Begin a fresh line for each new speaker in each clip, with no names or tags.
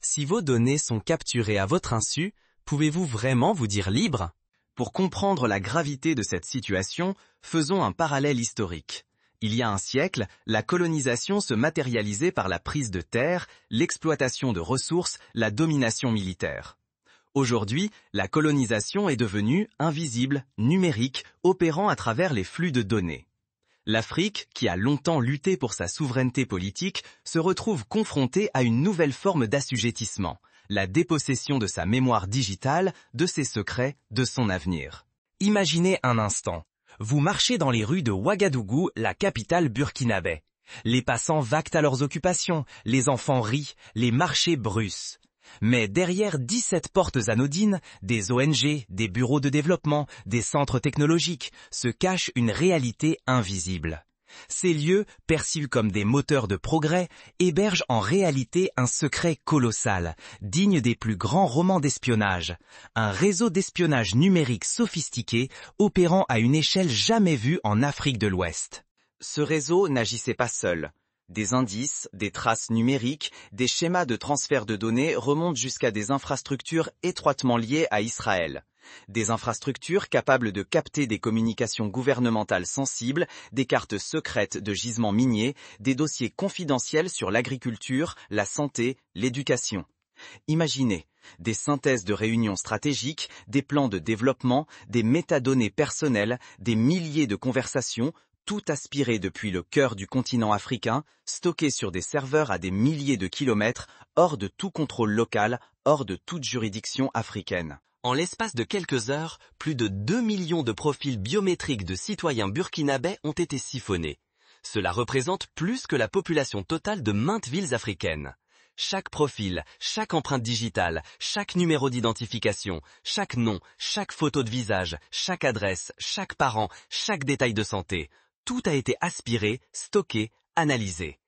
Si vos données sont capturées à votre insu, pouvez-vous vraiment vous dire libre? Pour comprendre la gravité de cette situation, faisons un parallèle historique. Il y a un siècle, la colonisation se matérialisait par la prise de terre, l'exploitation de ressources, la domination militaire. Aujourd'hui, la colonisation est devenue invisible, numérique, opérant à travers les flux de données. L'Afrique, qui a longtemps lutté pour sa souveraineté politique, se retrouve confrontée à une nouvelle forme d'assujettissement, la dépossession de sa mémoire digitale, de ses secrets, de son avenir. Imaginez un instant. Vous marchez dans les rues de Ouagadougou, la capitale burkinabé. Les passants vaquent à leurs occupations, les enfants rient, les marchés bruissent. Mais derrière 17 portes anodines, des ONG, des bureaux de développement, des centres technologiques, se cache une réalité invisible. Ces lieux, perçus comme des moteurs de progrès, hébergent en réalité un secret colossal, digne des plus grands romans d'espionnage. Un réseau d'espionnage numérique sophistiqué, opérant à une échelle jamais vue en Afrique de l'Ouest. Ce réseau n'agissait pas seul. Des indices, des traces numériques, des schémas de transfert de données remontent jusqu'à des infrastructures étroitement liées à Israël. Des infrastructures capables de capter des communications gouvernementales sensibles, des cartes secrètes de gisements miniers, des dossiers confidentiels sur l'agriculture, la santé, l'éducation. Imaginez, des synthèses de réunions stratégiques, des plans de développement, des métadonnées personnelles, des milliers de conversations, tout aspiré depuis le cœur du continent africain, stocké sur des serveurs à des milliers de kilomètres, hors de tout contrôle local, hors de toute juridiction africaine. En l'espace de quelques heures, plus de 2 millions de profils biométriques de citoyens burkinabés ont été siphonnés. Cela représente plus que la population totale de maintes villes africaines. Chaque profil, chaque empreinte digitale, chaque numéro d'identification, chaque nom, chaque photo de visage, chaque adresse, chaque parent, chaque détail de santé, tout a été aspiré, stocké, analysé.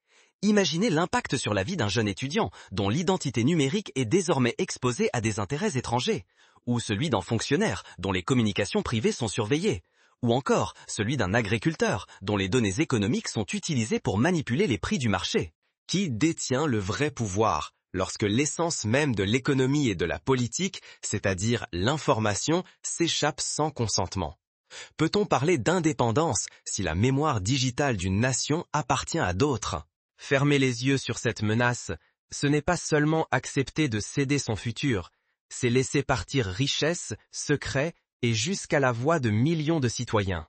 Imaginez l'impact sur la vie d'un jeune étudiant, dont l'identité numérique est désormais exposée à des intérêts étrangers, ou celui d'un fonctionnaire, dont les communications privées sont surveillées, ou encore celui d'un agriculteur, dont les données économiques sont utilisées pour manipuler les prix du marché. Qui détient le vrai pouvoir, lorsque l'essence même de l'économie et de la politique, c'est-à-dire l'information, s'échappe sans consentement? Peut-on parler d'indépendance si la mémoire digitale d'une nation appartient à d'autres? Fermer les yeux sur cette menace, ce n'est pas seulement accepter de céder son futur, c'est laisser partir richesse, secrets et jusqu'à la voix de millions de citoyens.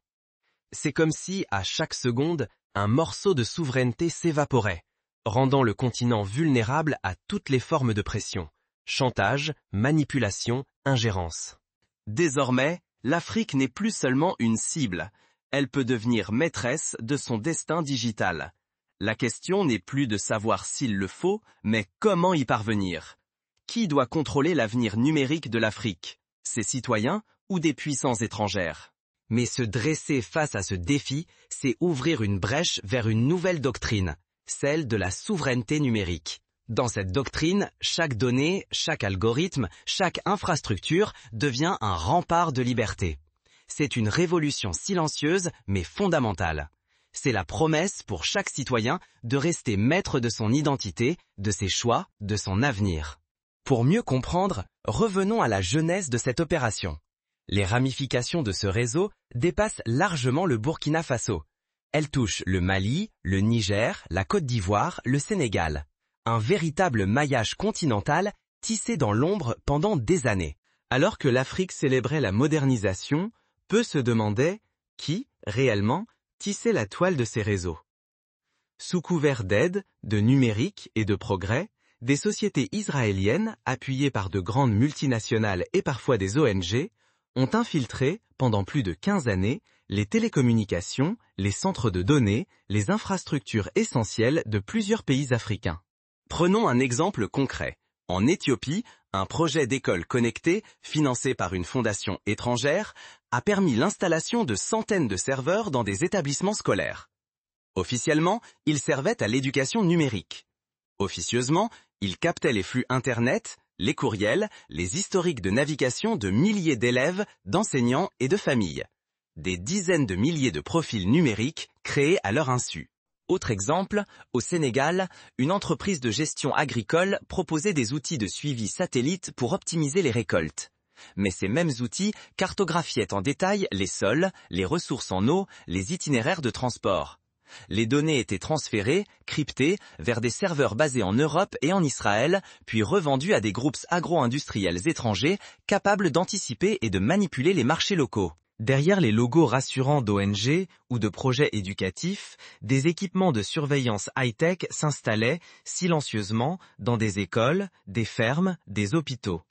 C'est comme si, à chaque seconde, un morceau de souveraineté s'évaporait, rendant le continent vulnérable à toutes les formes de pression, chantage, manipulation, ingérence. Désormais, l'Afrique n'est plus seulement une cible, elle peut devenir maîtresse de son destin digital. La question n'est plus de savoir s'il le faut, mais comment y parvenir. Qui doit contrôler l'avenir numérique de l'Afrique? Ses citoyens ou des puissances étrangères? Mais se dresser face à ce défi, c'est ouvrir une brèche vers une nouvelle doctrine, celle de la souveraineté numérique. Dans cette doctrine, chaque donnée, chaque algorithme, chaque infrastructure devient un rempart de liberté. C'est une révolution silencieuse mais fondamentale. C'est la promesse pour chaque citoyen de rester maître de son identité, de ses choix, de son avenir. Pour mieux comprendre, revenons à la genèse de cette opération. Les ramifications de ce réseau dépassent largement le Burkina Faso. Elles touchent le Mali, le Niger, la Côte d'Ivoire, le Sénégal. Un véritable maillage continental tissé dans l'ombre pendant des années. Alors que l'Afrique célébrait la modernisation, peu se demandaient qui, réellement, tissait la toile de ces réseaux. Sous couvert d'aide, de numérique et de progrès, des sociétés israéliennes, appuyées par de grandes multinationales et parfois des ONG, ont infiltré, pendant plus de 15 années, les télécommunications, les centres de données, les infrastructures essentielles de plusieurs pays africains. Prenons un exemple concret. En Éthiopie, un projet d'école connectée, financé par une fondation étrangère, a permis l'installation de centaines de serveurs dans des établissements scolaires. Officiellement, ils servaient à l'éducation numérique. Officieusement, ils captaient les flux Internet, les courriels, les historiques de navigation de milliers d'élèves, d'enseignants et de familles. Des dizaines de milliers de profils numériques créés à leur insu. Autre exemple, au Sénégal, une entreprise de gestion agricole proposait des outils de suivi satellite pour optimiser les récoltes. Mais ces mêmes outils cartographiaient en détail les sols, les ressources en eau, les itinéraires de transport. Les données étaient transférées, cryptées, vers des serveurs basés en Europe et en Israël, puis revendues à des groupes agro-industriels étrangers capables d'anticiper et de manipuler les marchés locaux. Derrière les logos rassurants d'ONG ou de projets éducatifs, des équipements de surveillance high-tech s'installaient silencieusement dans des écoles, des fermes, des hôpitaux.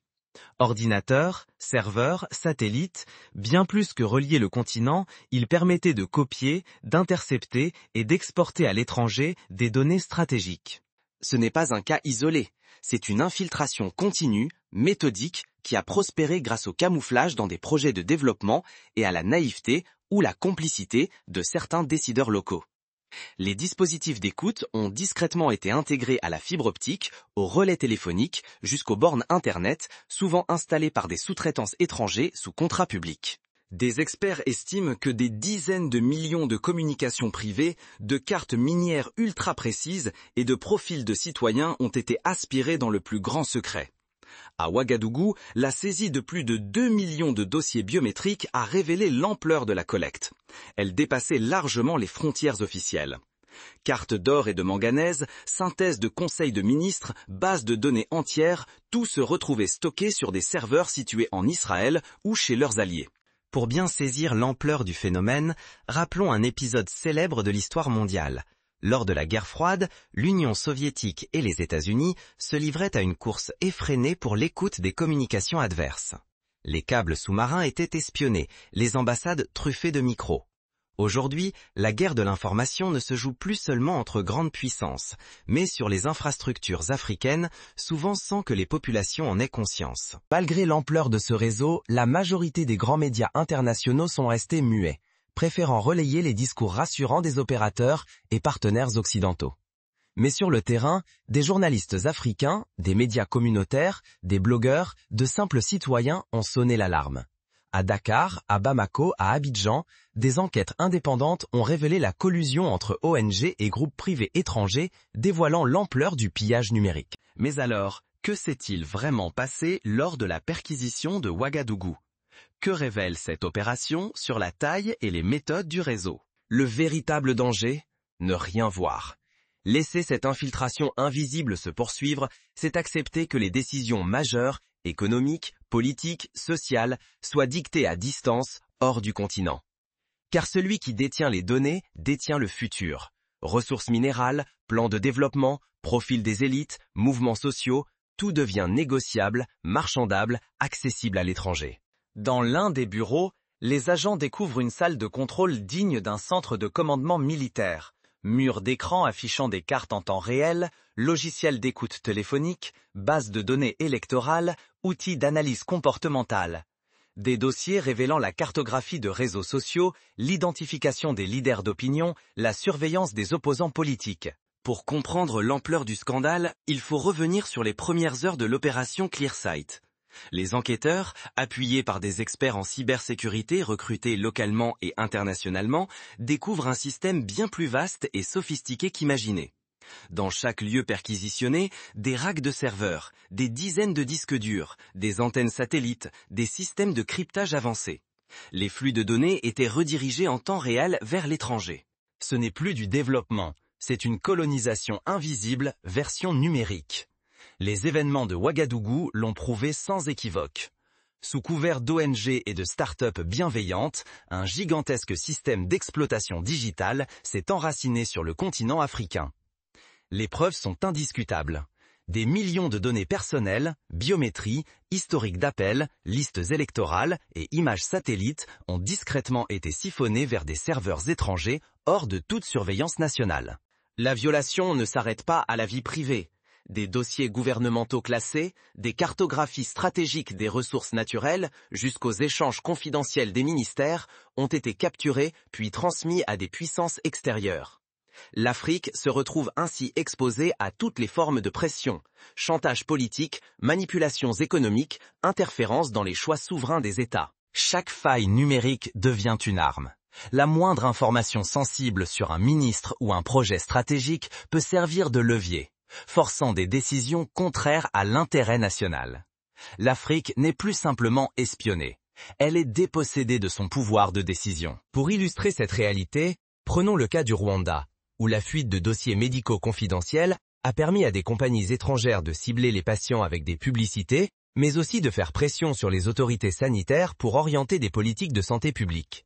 Ordinateurs, serveurs, satellites, bien plus que relier le continent, ils permettaient de copier, d'intercepter et d'exporter à l'étranger des données stratégiques. Ce n'est pas un cas isolé, c'est une infiltration continue, méthodique, qui a prospéré grâce au camouflage dans des projets de développement et à la naïveté ou la complicité de certains décideurs locaux. Les dispositifs d'écoute ont discrètement été intégrés à la fibre optique, aux relais téléphoniques, jusqu'aux bornes Internet, souvent installées par des sous-traitants étrangers sous contrat public. Des experts estiment que des dizaines de millions de communications privées, de cartes minières ultra précises et de profils de citoyens ont été aspirés dans le plus grand secret. À Ouagadougou, la saisie de plus de 2 millions de dossiers biométriques a révélé l'ampleur de la collecte. Elle dépassait largement les frontières officielles. Cartes d'or et de manganèse, synthèse de conseils de ministres, bases de données entières, tout se retrouvait stocké sur des serveurs situés en Israël ou chez leurs alliés. Pour bien saisir l'ampleur du phénomène, rappelons un épisode célèbre de l'histoire mondiale. Lors de la guerre froide, l'Union soviétique et les États-Unis se livraient à une course effrénée pour l'écoute des communications adverses. Les câbles sous-marins étaient espionnés, les ambassades truffées de micros. Aujourd'hui, la guerre de l'information ne se joue plus seulement entre grandes puissances, mais sur les infrastructures africaines, souvent sans que les populations en aient conscience. Malgré l'ampleur de ce réseau, la majorité des grands médias internationaux sont restés muets, préférant relayer les discours rassurants des opérateurs et partenaires occidentaux. Mais sur le terrain, des journalistes africains, des médias communautaires, des blogueurs, de simples citoyens ont sonné l'alarme. À Dakar, à Bamako, à Abidjan, des enquêtes indépendantes ont révélé la collusion entre ONG et groupes privés étrangers, dévoilant l'ampleur du pillage numérique. Mais alors, que s'est-il vraiment passé lors de la perquisition de Ouagadougou ? Que révèle cette opération sur la taille et les méthodes du réseau? Le véritable danger? Ne rien voir. Laisser cette infiltration invisible se poursuivre, c'est accepter que les décisions majeures, économiques, politiques, sociales, soient dictées à distance, hors du continent. Car celui qui détient les données détient le futur. Ressources minérales, plans de développement, profil des élites, mouvements sociaux, tout devient négociable, marchandable, accessible à l'étranger. Dans l'un des bureaux, les agents découvrent une salle de contrôle digne d'un centre de commandement militaire. Murs d'écran affichant des cartes en temps réel, logiciels d'écoute téléphonique, bases de données électorales, outils d'analyse comportementale. Des dossiers révélant la cartographie de réseaux sociaux, l'identification des leaders d'opinion, la surveillance des opposants politiques. Pour comprendre l'ampleur du scandale, il faut revenir sur les premières heures de l'opération Clearsight. Les enquêteurs, appuyés par des experts en cybersécurité recrutés localement et internationalement, découvrent un système bien plus vaste et sophistiqué qu'imaginé. Dans chaque lieu perquisitionné, des racks de serveurs, des dizaines de disques durs, des antennes satellites, des systèmes de cryptage avancés. Les flux de données étaient redirigés en temps réel vers l'étranger. Ce n'est plus du développement, c'est une colonisation invisible, version numérique. Les événements de Ouagadougou l'ont prouvé sans équivoque. Sous couvert d'ONG et de start-up bienveillantes, un gigantesque système d'exploitation digitale s'est enraciné sur le continent africain. Les preuves sont indiscutables. Des millions de données personnelles, biométrie, historiques d'appels, listes électorales et images satellites ont discrètement été siphonnées vers des serveurs étrangers hors de toute surveillance nationale. La violation ne s'arrête pas à la vie privée. Des dossiers gouvernementaux classés, des cartographies stratégiques des ressources naturelles, jusqu'aux échanges confidentiels des ministères, ont été capturés puis transmis à des puissances extérieures. L'Afrique se retrouve ainsi exposée à toutes les formes de pression, chantage politique, manipulations économiques, interférences dans les choix souverains des États. Chaque faille numérique devient une arme. La moindre information sensible sur un ministre ou un projet stratégique peut servir de levier, forçant des décisions contraires à l'intérêt national. L'Afrique n'est plus simplement espionnée, elle est dépossédée de son pouvoir de décision. Pour illustrer cette réalité, prenons le cas du Rwanda, où la fuite de dossiers médicaux confidentiels a permis à des compagnies étrangères de cibler les patients avec des publicités, mais aussi de faire pression sur les autorités sanitaires pour orienter des politiques de santé publique.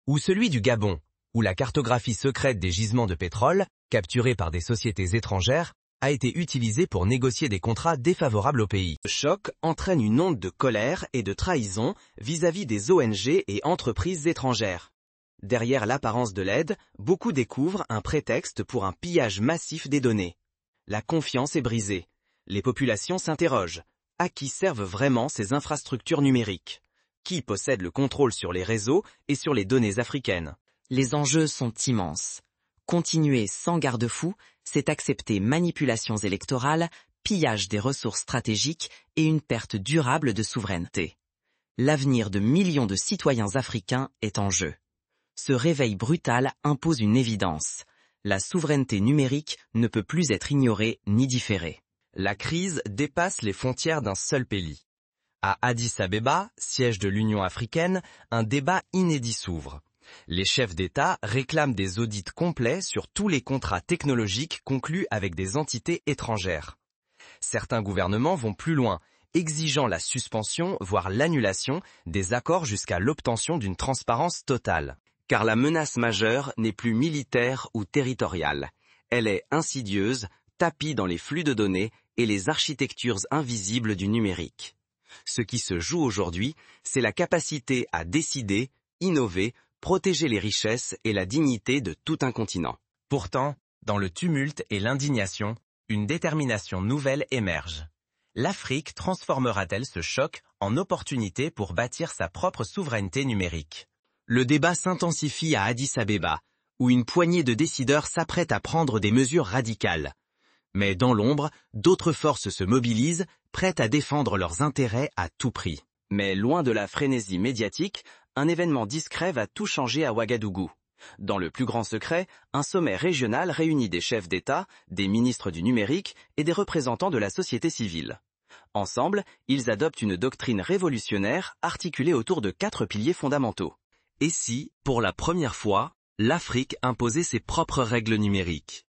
Ou celui du Gabon, où la cartographie secrète des gisements de pétrole, capturés par des sociétés étrangères, a été utilisée pour négocier des contrats défavorables au pays. Ce choc entraîne une onde de colère et de trahison vis-à-vis des ONG et entreprises étrangères. Derrière l'apparence de l'aide, beaucoup découvrent un prétexte pour un pillage massif des données. La confiance est brisée. Les populations s'interrogent. À qui servent vraiment ces infrastructures numériques? Qui possède le contrôle sur les réseaux et sur les données africaines?
Les enjeux sont immenses. Continuer sans garde-fou, c'est accepter manipulations électorales, pillage des ressources stratégiques et une perte durable de souveraineté. L'avenir de millions de citoyens africains est en jeu. Ce réveil brutal impose une évidence. La souveraineté numérique ne peut plus être ignorée ni différée.
La crise dépasse les frontières d'un seul pays. À Addis-Abeba, siège de l'Union africaine, un débat inédit s'ouvre. Les chefs d'État réclament des audits complets sur tous les contrats technologiques conclus avec des entités étrangères. Certains gouvernements vont plus loin, exigeant la suspension, voire l'annulation, des accords jusqu'à l'obtention d'une transparence totale. Car la menace majeure n'est plus militaire ou territoriale. Elle est insidieuse, tapie dans les flux de données et les architectures invisibles du numérique. Ce qui se joue aujourd'hui, c'est la capacité à décider, innover, protéger les richesses et la dignité de tout un continent. Pourtant, dans le tumulte et l'indignation, une détermination nouvelle émerge. L'Afrique transformera-t-elle ce choc en opportunité pour bâtir sa propre souveraineté numérique? Le débat s'intensifie à Addis-Abeba, où une poignée de décideurs s'apprête à prendre des mesures radicales. Mais dans l'ombre, d'autres forces se mobilisent, prêtes à défendre leurs intérêts à tout prix. Mais loin de la frénésie médiatique, un événement discret va tout changer à Ouagadougou. Dans le plus grand secret, un sommet régional réunit des chefs d'État, des ministres du numérique et des représentants de la société civile. Ensemble, ils adoptent une doctrine révolutionnaire articulée autour de 4 piliers fondamentaux. Et si, pour la première fois, l'Afrique imposait ses propres règles numériques?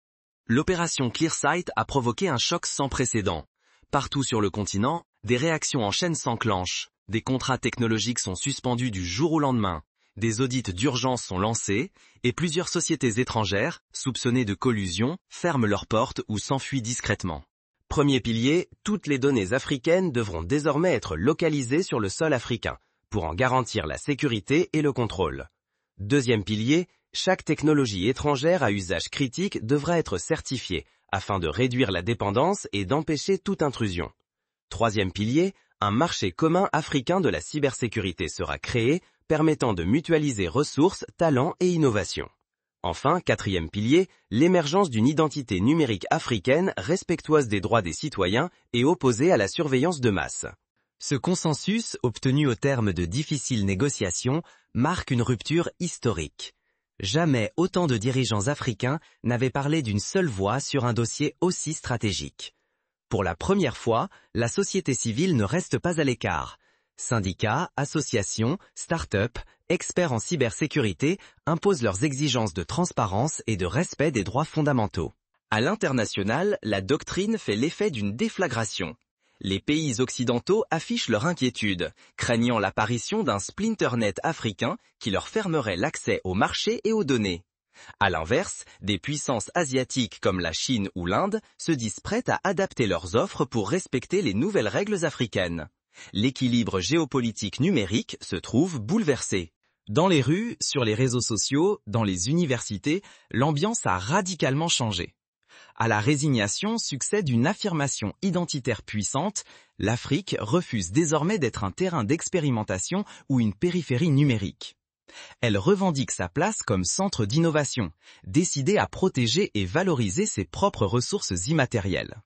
L'opération Clearsight a provoqué un choc sans précédent. Partout sur le continent, des réactions en chaîne s'enclenchent, des contrats technologiques sont suspendus du jour au lendemain, des audits d'urgence sont lancés, et plusieurs sociétés étrangères, soupçonnées de collusion, ferment leurs portes ou s'enfuient discrètement. Premier pilier, toutes les données africaines devront désormais être localisées sur le sol africain, pour en garantir la sécurité et le contrôle. Deuxième pilier, chaque technologie étrangère à usage critique devra être certifiée, afin de réduire la dépendance et d'empêcher toute intrusion. Troisième pilier, un marché commun africain de la cybersécurité sera créé, permettant de mutualiser ressources, talents et innovations. Enfin, quatrième pilier, l'émergence d'une identité numérique africaine respectueuse des droits des citoyens et opposée à la surveillance de masse. Ce consensus, obtenu au terme de difficiles négociations, marque une rupture historique. Jamais autant de dirigeants africains n'avaient parlé d'une seule voix sur un dossier aussi stratégique. Pour la première fois, la société civile ne reste pas à l'écart. Syndicats, associations, start-up, experts en cybersécurité imposent leurs exigences de transparence et de respect des droits fondamentaux. À l'international, la doctrine fait l'effet d'une déflagration. Les pays occidentaux affichent leur inquiétude, craignant l'apparition d'un splinternet africain qui leur fermerait l'accès au marché et aux données. À l'inverse, des puissances asiatiques comme la Chine ou l'Inde se disent prêtes à adapter leurs offres pour respecter les nouvelles règles africaines. L'équilibre géopolitique numérique se trouve bouleversé. Dans les rues, sur les réseaux sociaux, dans les universités, l'ambiance a radicalement changé. À la résignation succède une affirmation identitaire puissante, l'Afrique refuse désormais d'être un terrain d'expérimentation ou une périphérie numérique. Elle revendique sa place comme centre d'innovation, décidée à protéger et valoriser ses propres ressources immatérielles.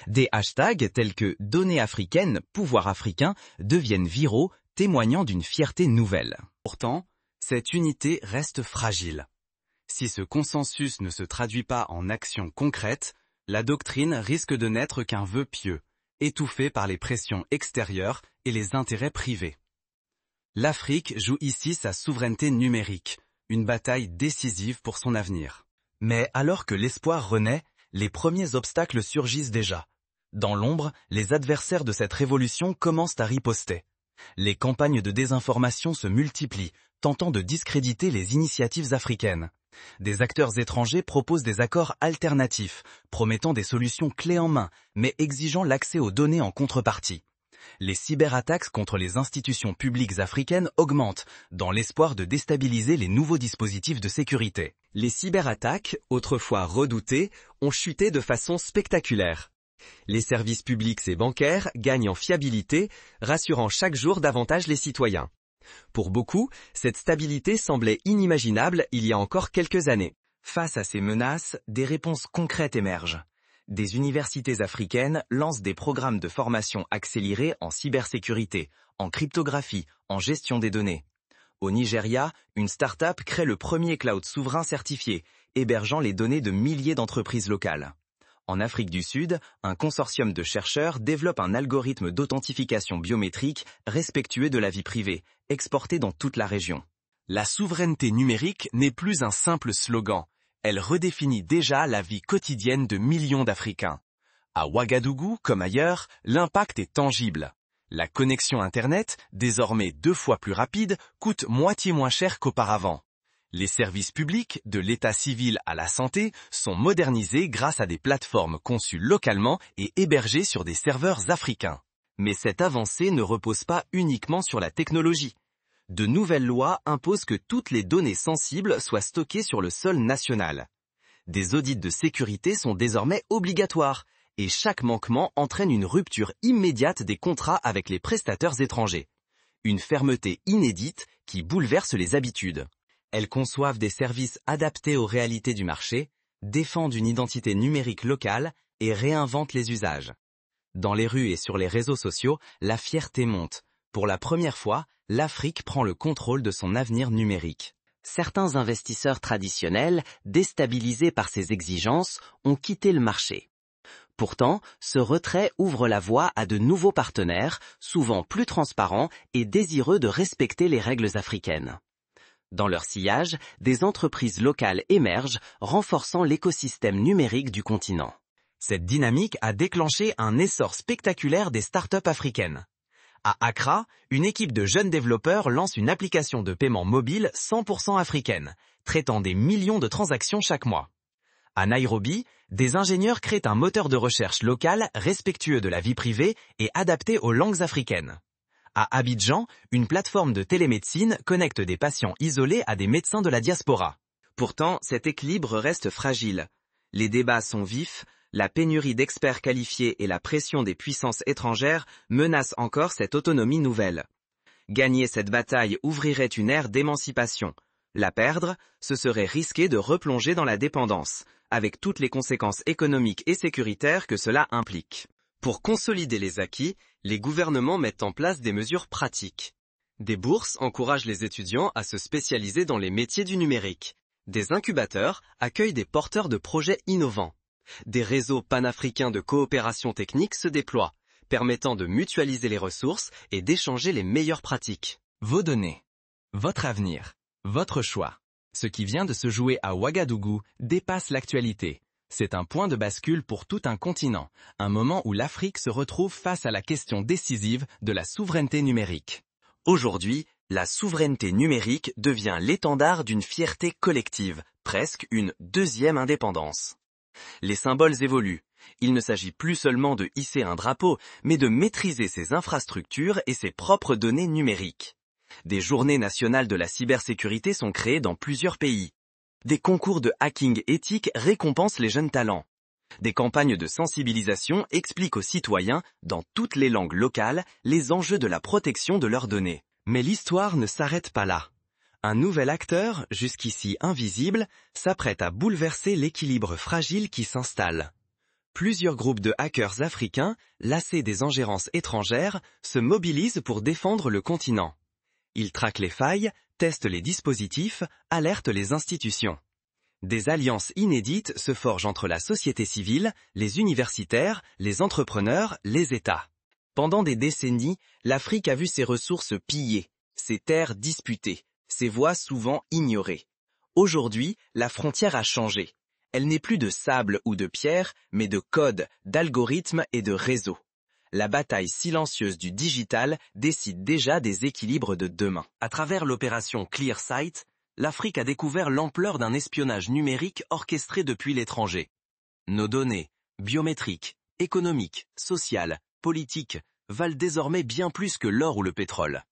Des hashtags tels que « Données africaines, pouvoir africain » deviennent viraux, témoignant d'une fierté nouvelle. Pourtant, cette unité reste fragile. Si ce consensus ne se traduit pas en actions concrètes, la doctrine risque de n'être qu'un vœu pieux, étouffé par les pressions extérieures et les intérêts privés. L'Afrique joue ici sa souveraineté numérique, une bataille décisive pour son avenir. Mais alors que l'espoir renaît, les premiers obstacles surgissent déjà. Dans l'ombre, les adversaires de cette révolution commencent à riposter. Les campagnes de désinformation se multiplient, tentant de discréditer les initiatives africaines. Des acteurs étrangers proposent des accords alternatifs, promettant des solutions clés en main, mais exigeant l'accès aux données en contrepartie. Les cyberattaques contre les institutions publiques africaines augmentent, dans l'espoir de déstabiliser les nouveaux dispositifs de sécurité. Les cyberattaques, autrefois redoutées, ont chuté de façon spectaculaire. Les services publics et bancaires gagnent en fiabilité, rassurant chaque jour davantage les citoyens. Pour beaucoup, cette stabilité semblait inimaginable il y a encore quelques années. Face à ces menaces, des réponses concrètes émergent. Des universités africaines lancent des programmes de formation accélérés en cybersécurité, en cryptographie, en gestion des données. Au Nigeria, une start-up crée le premier cloud souverain certifié, hébergeant les données de milliers d'entreprises locales. En Afrique du Sud, un consortium de chercheurs développe un algorithme d'authentification biométrique respectueux de la vie privée, exporté dans toute la région. La souveraineté numérique n'est plus un simple slogan, elle redéfinit déjà la vie quotidienne de millions d'Africains. À Ouagadougou, comme ailleurs, l'impact est tangible. La connexion Internet, désormais 2 fois plus rapide, coûte moitié moins cher qu'auparavant. Les services publics, de l'état civil à la santé, sont modernisés grâce à des plateformes conçues localement et hébergées sur des serveurs africains. Mais cette avancée ne repose pas uniquement sur la technologie. De nouvelles lois imposent que toutes les données sensibles soient stockées sur le sol national. Des audits de sécurité sont désormais obligatoires, et chaque manquement entraîne une rupture immédiate des contrats avec les prestataires étrangers. Une fermeté inédite qui bouleverse les habitudes. Elles conçoivent des services adaptés aux réalités du marché, défendent une identité numérique locale et réinventent les usages. Dans les rues et sur les réseaux sociaux, la fierté monte. Pour la première fois, l'Afrique prend le contrôle de son avenir numérique. Certains investisseurs traditionnels, déstabilisés par ces exigences, ont quitté le marché. Pourtant, ce retrait ouvre la voie à de nouveaux partenaires, souvent plus transparents et désireux de respecter les règles africaines. Dans leur sillage, des entreprises locales émergent, renforçant l'écosystème numérique du continent. Cette dynamique a déclenché un essor spectaculaire des startups africaines. À Accra, une équipe de jeunes développeurs lance une application de paiement mobile 100% africaine, traitant des millions de transactions chaque mois. À Nairobi, des ingénieurs créent un moteur de recherche local respectueux de la vie privée et adapté aux langues africaines. À Abidjan, une plateforme de télémédecine connecte des patients isolés à des médecins de la diaspora. Pourtant, cet équilibre reste fragile. Les débats sont vifs, la pénurie d'experts qualifiés et la pression des puissances étrangères menacent encore cette autonomie nouvelle. Gagner cette bataille ouvrirait une ère d'émancipation. La perdre, ce serait risquer de replonger dans la dépendance, avec toutes les conséquences économiques et sécuritaires que cela implique. Pour consolider les acquis, les gouvernements mettent en place des mesures pratiques. Des bourses encouragent les étudiants à se spécialiser dans les métiers du numérique. Des incubateurs accueillent des porteurs de projets innovants. Des réseaux panafricains de coopération technique se déploient, permettant de mutualiser les ressources et d'échanger les meilleures pratiques. Vos données, votre avenir, votre choix. Ce qui vient de se jouer à Ouagadougou dépasse l'actualité. C'est un point de bascule pour tout un continent, un moment où l'Afrique se retrouve face à la question décisive de la souveraineté numérique. Aujourd'hui, la souveraineté numérique devient l'étendard d'une fierté collective, presque une deuxième indépendance. Les symboles évoluent. Il ne s'agit plus seulement de hisser un drapeau, mais de maîtriser ses infrastructures et ses propres données numériques. Des journées nationales de la cybersécurité sont créées dans plusieurs pays. Des concours de hacking éthique récompensent les jeunes talents. Des campagnes de sensibilisation expliquent aux citoyens, dans toutes les langues locales, les enjeux de la protection de leurs données. Mais l'histoire ne s'arrête pas là. Un nouvel acteur, jusqu'ici invisible, s'apprête à bouleverser l'équilibre fragile qui s'installe. Plusieurs groupes de hackers africains, lassés des ingérences étrangères, se mobilisent pour défendre le continent. Ils traquent les failles, testent les dispositifs, alertent les institutions. Des alliances inédites se forgent entre la société civile, les universitaires, les entrepreneurs, les États. Pendant des décennies, l'Afrique a vu ses ressources pillées, ses terres disputées, ses voix souvent ignorées. Aujourd'hui, la frontière a changé. Elle n'est plus de sable ou de pierre, mais de codes, d'algorithmes et de réseaux. La bataille silencieuse du digital décide déjà des équilibres de demain. À travers l'opération ClearSight, l'Afrique a découvert l'ampleur d'un espionnage numérique orchestré depuis l'étranger. Nos données, biométriques, économiques, sociales, politiques, valent désormais bien plus que l'or ou le pétrole.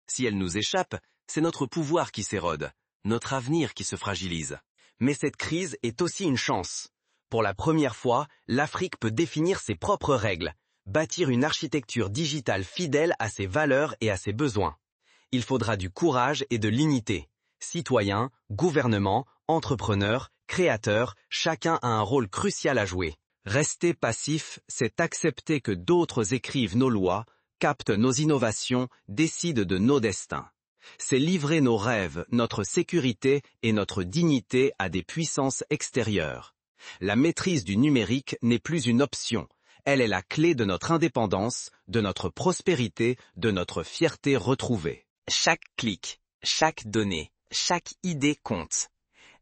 Si elles nous échappent, c'est notre pouvoir qui s'érode, notre avenir qui se fragilise. Mais cette crise est aussi une chance. Pour la première fois, l'Afrique peut définir ses propres règles, bâtir une architecture digitale fidèle à ses valeurs et à ses besoins. Il faudra du courage et de l'unité. Citoyens, gouvernements, entrepreneurs, créateurs, chacun a un rôle crucial à jouer. Rester passif, c'est accepter que d'autres écrivent nos lois, captent nos innovations, décident de nos destins. C'est livrer nos rêves, notre sécurité et notre dignité à des puissances extérieures. La maîtrise du numérique n'est plus une option. Elle est la clé de notre indépendance, de notre prospérité, de notre fierté retrouvée.
Chaque clic, chaque donnée, chaque idée compte.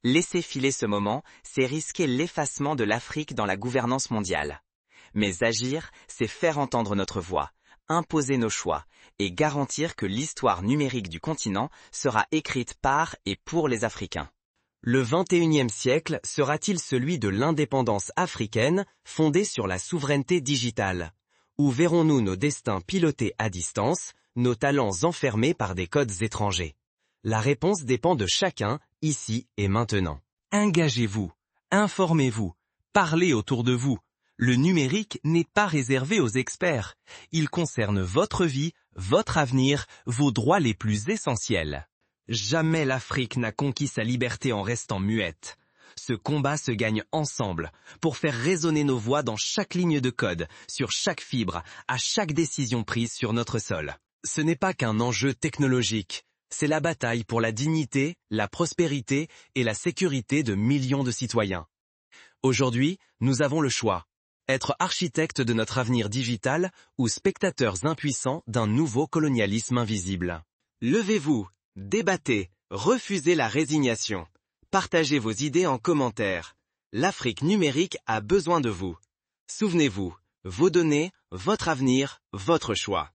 Laisser filer ce moment, c'est risquer l'effacement de l'Afrique dans la gouvernance mondiale. Mais agir, c'est faire entendre notre voix, imposer nos choix et garantir que l'histoire numérique du continent sera écrite par et pour les Africains.
Le 21e siècle sera-t-il celui de l'indépendance africaine fondée sur la souveraineté digitale? Ou verrons-nous nos destins pilotés à distance, nos talents enfermés par des codes étrangers? La réponse dépend de chacun, ici et maintenant. Engagez-vous, informez-vous, parlez autour de vous. Le numérique n'est pas réservé aux experts. Il concerne votre vie, votre avenir, vos droits les plus essentiels. Jamais l'Afrique n'a conquis sa liberté en restant muette. Ce combat se gagne ensemble, pour faire résonner nos voix dans chaque ligne de code, sur chaque fibre, à chaque décision prise sur notre sol. Ce n'est pas qu'un enjeu technologique, c'est la bataille pour la dignité, la prospérité et la sécurité de millions de citoyens. Aujourd'hui, nous avons le choix. Être architecte de notre avenir digital ou spectateurs impuissants d'un nouveau colonialisme invisible. Levez-vous, débattez, refusez la résignation. Partagez vos idées en commentaire. L'Afrique numérique a besoin de vous. Souvenez-vous, vos données, votre avenir, votre choix.